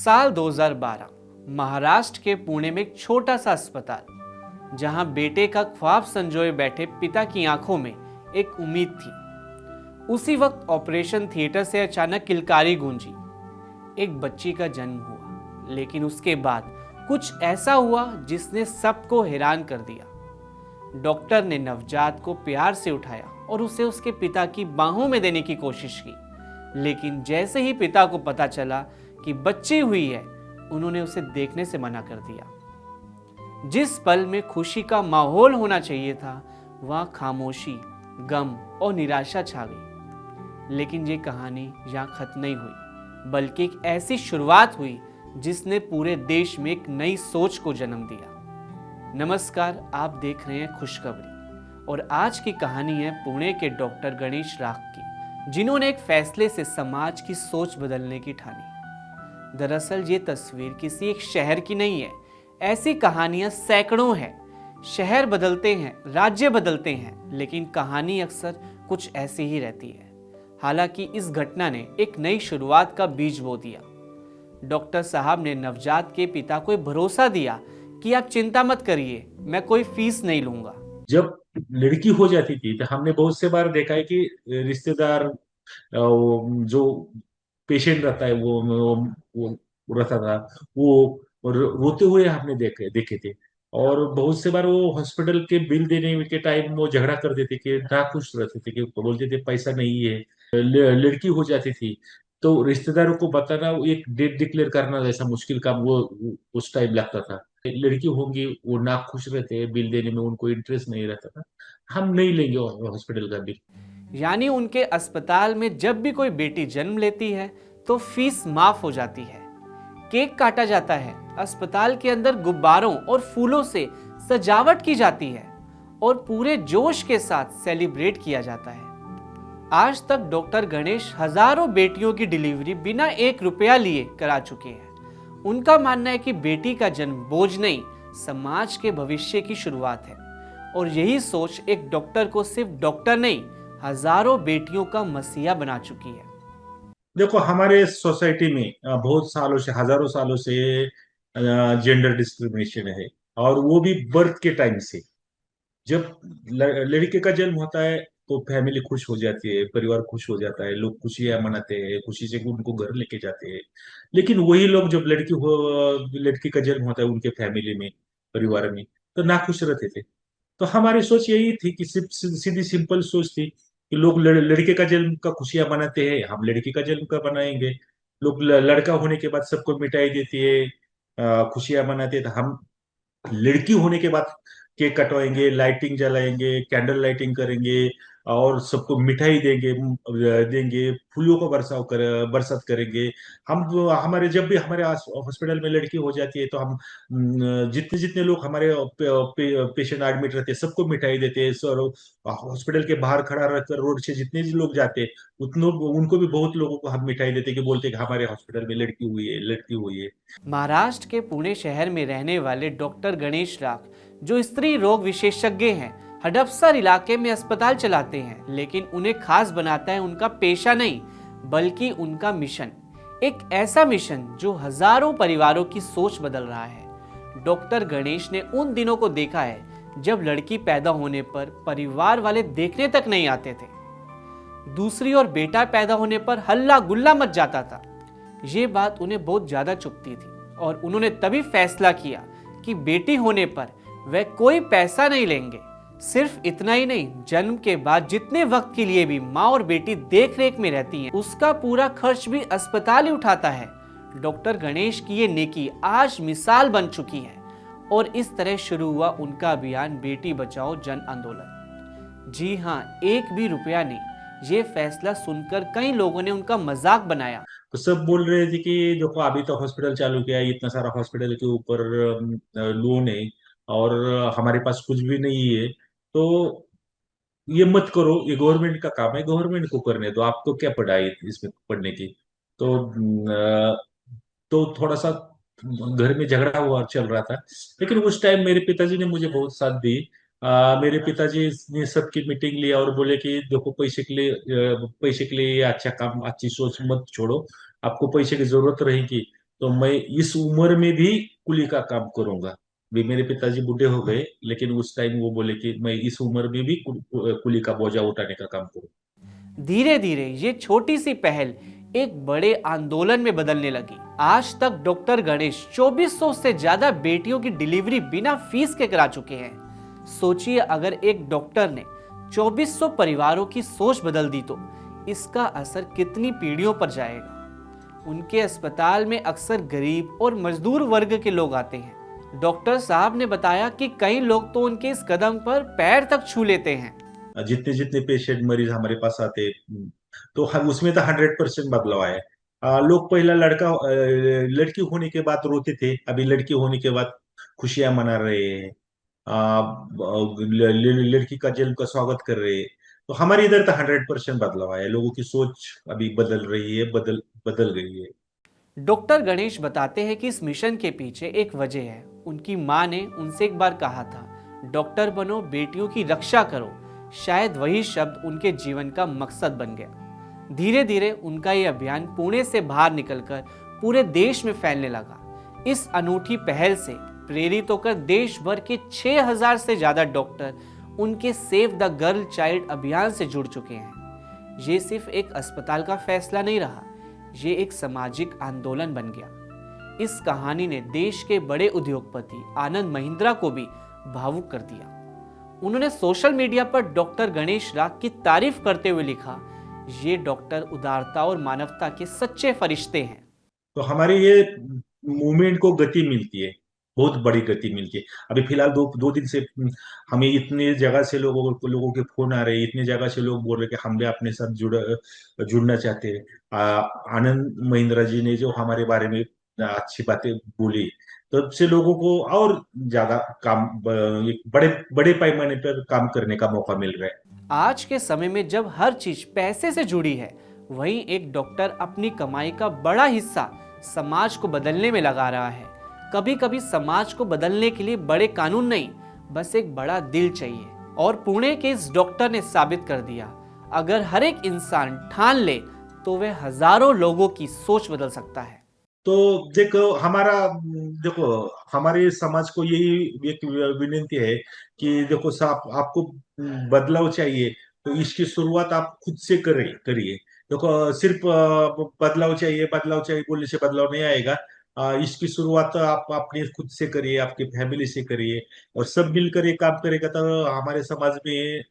साल 2012 महाराष्ट्र के पुणे में एक छोटा सा अस्पताल, जहां बेटे का ख्वाब संजोए बैठे पिता की आंखों में एक उम्मीद थी। उसी वक्त ऑपरेशन थिएटर से अचानक किलकारी गूंजी। एक बच्ची का जन्म हुआ, लेकिन उसके बाद कुछ ऐसा हुआ जिसने सबको हैरान कर दिया। डॉक्टर ने नवजात को प्यार से उठाया और उसे उसके पिता की बाहों में देने की कोशिश की, लेकिन जैसे ही पिता को पता चला कि बच्ची हुई है, उन्होंने उसे देखने से मना कर दिया। जिस पल में खुशी का माहौल होना चाहिए था, वहां खामोशी, गम और निराशा छा गई। लेकिन ये कहानी यहाँ खत्म नहीं हुई, बल्कि एक ऐसी शुरुआत हुई जिसने पूरे देश में एक नई सोच को जन्म दिया। नमस्कार, आप देख रहे हैं खुशखबरी और आज की कहानी है पुणे के डॉक्टर गणेश राख की, जिन्होंने एक फैसले से समाज की सोच बदलने की ठानी। दरअसल ये तस्वीर किसी एक शहर की नहीं है। ऐसी कहानियां सैकड़ों हैं। शहर बदलते हैं, राज्य बदलते हैं, लेकिन कहानी अक्सर कुछ ऐसी ही रहती है। हालांकि इस घटना ने एक नई शुरुआत का बीज बो दिया। डॉक्टर साहब ने नवजात के पिता को भरोसा दिया कि आप चिंता मत करिए, मैं कोई फीस नहीं लूंगा। जब लड़की हो जाती थी तो हमने बहुत से बार देखा है कि रिश्तेदार जो पेशेंट रहता है वो रहता था, वो रोते हुए हमने देखे देखे थे। और बहुत से बार वो हॉस्पिटल के बिल देने के टाइम वो झगड़ा कर देते कि ना खुश रहते थे, कि बोलते थे पैसा नहीं है। लड़की हो जाती थी तो रिश्तेदारों को बताना, एक डेट डिक्लेयर करना जैसा मुश्किल काम वो उस टाइम लगता था। लड़की होंगी, वो ना खुश रहते हैं, बिल देने में उनको इंटरेस्ट नहीं रहता था। हम नहीं लेंगे हॉस्पिटल का बिल। यानी उनके अस्पताल में जब भी कोई बेटी जन्म लेती है तो फीस माफ हो जाती है, केक काटा जाता है, अस्पताल के अंदर गुब्बारों और फूलों से सजावट की जाती है और पूरे जोश के साथ सेलिब्रेट किया जाता है। आज तक डॉक्टर गणेश हजारों बेटियों की डिलीवरी बिना 1 रुपया लिए करा चुके हैं। उनका मानना है कि बेटी का जन्म बोझ नहीं, समाज के भविष्य की शुरुआत है। और यही सोच एक डॉक्टर को सिर्फ डॉक्टर नहीं, हजारों बेटियों का मसीहा बना चुकी है। देखो, हमारे सोसाइटी में बहुत सालों से, हजारों सालों से जेंडर डिस्क्रिमिनेशन है। और वो भी बर्थ के टाइम से। जब लड़के का जन्म होता है तो फैमिली खुश हो जाती है, परिवार खुश हो जाता है, लोग खुशियां मनाते हैं, खुशी से उनको घर लेके जाते हैं। लेकिन वही लोग जब लड़की का जन्म होता है उनके फैमिली में, परिवार में, तो नाखुश रहते थे। तो हमारी सोच यही थी कि सिर्फ सीधी सिंपल सोच थी कि लोग लड़के का जन्म का खुशियां मनाते हैं, हम लड़की का जन्म का बनाएंगे। लोग लड़का होने के बाद सबको मिठाई देती है, खुशियां मनाते हैं, तो हम लड़की होने के बाद केक कटवाएंगे, लाइटिंग जलाएंगे, कैंडल लाइटिंग करेंगे और सबको मिठाई देंगे, फूलों का बरसात करेंगे। हमारे जब भी हमारे हॉस्पिटल में लड़की हो जाती है तो हम जितने जितने लोग हमारे पेशेंट एडमिट रहते हैं सबको मिठाई देते हैं सर। हॉस्पिटल के बाहर खड़ा रहकर रोड से जितने भी लोग जाते हैं उतनों उनको भी बहुत लोगों को हम मिठाई देते हैं, कि बोलते हैं कि हमारे हॉस्पिटल में लड़की हुई है, लड़की हुई है। महाराष्ट्र के पुणे शहर में रहने वाले डॉक्टर गणेश राख, जो स्त्री रोग विशेषज्ञ हैं, हडपसर इलाके में अस्पताल चलाते हैं। लेकिन उन्हें खास बनाता है उनका पेशा नहीं, बल्कि उनका मिशन। एक ऐसा मिशन जो हजारों परिवारों की सोच बदल रहा है। डॉक्टर गणेश ने उन दिनों को देखा है जब लड़की पैदा होने पर परिवार वाले देखने तक नहीं आते थे। दूसरी ओर बेटा पैदा होने पर हल्ला गुल्ला मच जाता था। ये बात उन्हें बहुत ज्यादा चुभती थी और उन्होंने तभी फैसला किया कि बेटी होने पर वे कोई पैसा नहीं लेंगे। सिर्फ इतना ही नहीं, जन्म के बाद जितने वक्त के लिए भी माँ और बेटी देख रेख में रहती हैं, उसका पूरा खर्च भी अस्पताल ही उठाता है। डॉक्टर गणेश की ये नेकी आज मिसाल बन चुकी है और इस तरह शुरू हुआ उनका अभियान बेटी बचाओ जन आंदोलन। जी हाँ, 1 भी रुपया नहीं। ये फैसला सुनकर कई लोगों ने उनका मजाक बनाया। तो सब बोल रहे थे कि देखो, अभी तो हॉस्पिटल चालू किया है, इतना सारा हॉस्पिटल के ऊपर लोन है और हमारे पास कुछ भी नहीं है, तो ये मत करो, ये गवर्नमेंट का काम है, गवर्नमेंट को करने दो, आपको क्या पढ़ाई इसमें पढ़ने की। तो थोड़ा सा घर में झगड़ा हुआ चल रहा था। लेकिन उस टाइम मेरे पिताजी ने मुझे बहुत साथ दी। मेरे पिताजी ने सबकी मीटिंग लिया और बोले कि देखो, पैसे के लिए ये अच्छा काम, अच्छी सोच मत छोड़ो, आपको पैसे की जरूरत रहेगी तो मैं इस उम्र में भी कुली का काम करूंगा। भी मेरे पिताजी बूढ़े हो गए, लेकिन उस टाइम वो बोले कि मैं इस उम्र में भी कुली का बोझा उठाने का काम करूँ। धीरे धीरे ये छोटी सी पहल एक बड़े आंदोलन में बदलने लगी। आज तक डॉक्टर गणेश 2400 से ज्यादा बेटियों की डिलीवरी बिना फीस के करा चुके हैं। सोचिए, अगर एक डॉक्टर ने 2400 परिवारों की सोच बदल दी तो इसका असर कितनी पीढ़ियों पर जाएगा। उनके अस्पताल में अक्सर गरीब और मजदूर वर्ग के लोग आते हैं। डॉक्टर साहब ने बताया कि कई लोग तो उनके इस कदम पर पैर तक छू लेते हैं। जितने जितने पेशेंट मरीज हमारे पास आते, तो हम उसमें तो 100% बदलाव आया। लोग पहला लड़की होने के बाद रोते थे, अभी लड़की होने के बाद खुशियां मना रहे हैं। लड़की का जन्म का स्वागत कर रहे हैं। तो हमारे इधर तो 100% बदलाव आया, लोगों की सोच अभी बदल रही है, बदल बदल गई है। डॉक्टर गणेश बताते हैं कि इस मिशन के पीछे एक वजह है। उनकी मां ने उनसे एक बार कहा था, डॉक्टर बनो, बेटियों की रक्षा करो। शायद वही शब्द उनके जीवन का मकसद बन गया। धीरे धीरे उनका ये अभियान पुणे से बाहर निकलकर पूरे देश में फैलने लगा। इस अनूठी पहल से प्रेरित होकर देश भर के 6000 से ज्यादा डॉक्टर उनके सेव द गर्ल चाइल्ड अभियान से जुड़ चुके हैं। ये सिर्फ एक अस्पताल का फैसला नहीं रहा, ये एक सामाजिक आंदोलन बन गया। इस कहानी ने देश के बड़े उद्योगपति आनंद महिंद्रा को भी भावुक कर दिया। उन्होंने सोशल मीडिया पर डॉक्टर गणेश राग की तारीफ करते हुए लिखा, ये डॉक्टर उदारता और मानवता के सच्चे फरिश्ते हैं। तो हमारे ये मूवमेंट को गति मिलती है, बहुत बड़ी गति मिलती है। अभी फिलहाल दो दो दिन से हमें इतने जगह से लोगों के फोन आ रहे हैं, इतने जगह से लोग बोल रहे कि हम भी अपने साथ जुड़ना चाहते हैं। आनंद महिंद्रा जी ने जो हमारे बारे में अच्छी बातें बोली, तब से लोगों को और ज्यादा काम, एक बड़े बड़े पैमाने पर काम करने का मौका मिल रहा है। आज के समय में जब हर चीज पैसे से जुड़ी है, वहीं एक डॉक्टर अपनी कमाई का बड़ा हिस्सा समाज को बदलने में लगा रहा है। कभी कभी समाज को बदलने के लिए बड़े कानून नहीं, बस एक बड़ा दिल चाहिए। और पुणे के इस डॉक्टर ने साबित कर दिया, अगर हर एक इंसान ठान ले तो वह हजारों लोगों की सोच बदल सकता है। तो देखो हमारे समाज को यही एक विनती है कि देखो साहब, आपको बदलाव चाहिए तो इसकी शुरुआत आप खुद से करिए। देखो सिर्फ बदलाव चाहिए बोलने से बदलाव नहीं आएगा। इसकी शुरुआत आप अपने खुद से करिए, आपकी फैमिली से करिए, और सब मिलकर ये काम करेगा तो हमारे समाज में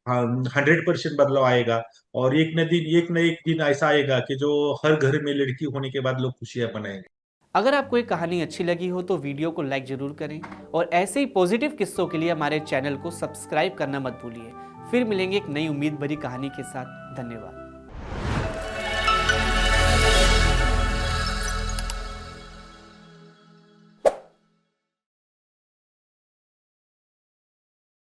100% बदलाव आएगा। और एक दिन ऐसा आएगा कि जो हर घर में लड़की होने के बाद लोग खुशियां मनाएंगे। अगर आपको ये कहानी अच्छी लगी हो तो वीडियो को लाइक जरूर करें और ऐसे ही पॉजिटिव किस्सों के लिए हमारे चैनल को सब्सक्राइब करना मत भूलिए। फिर मिलेंगे एक नई उम्मीद भरी कहानी के साथ। धन्यवाद।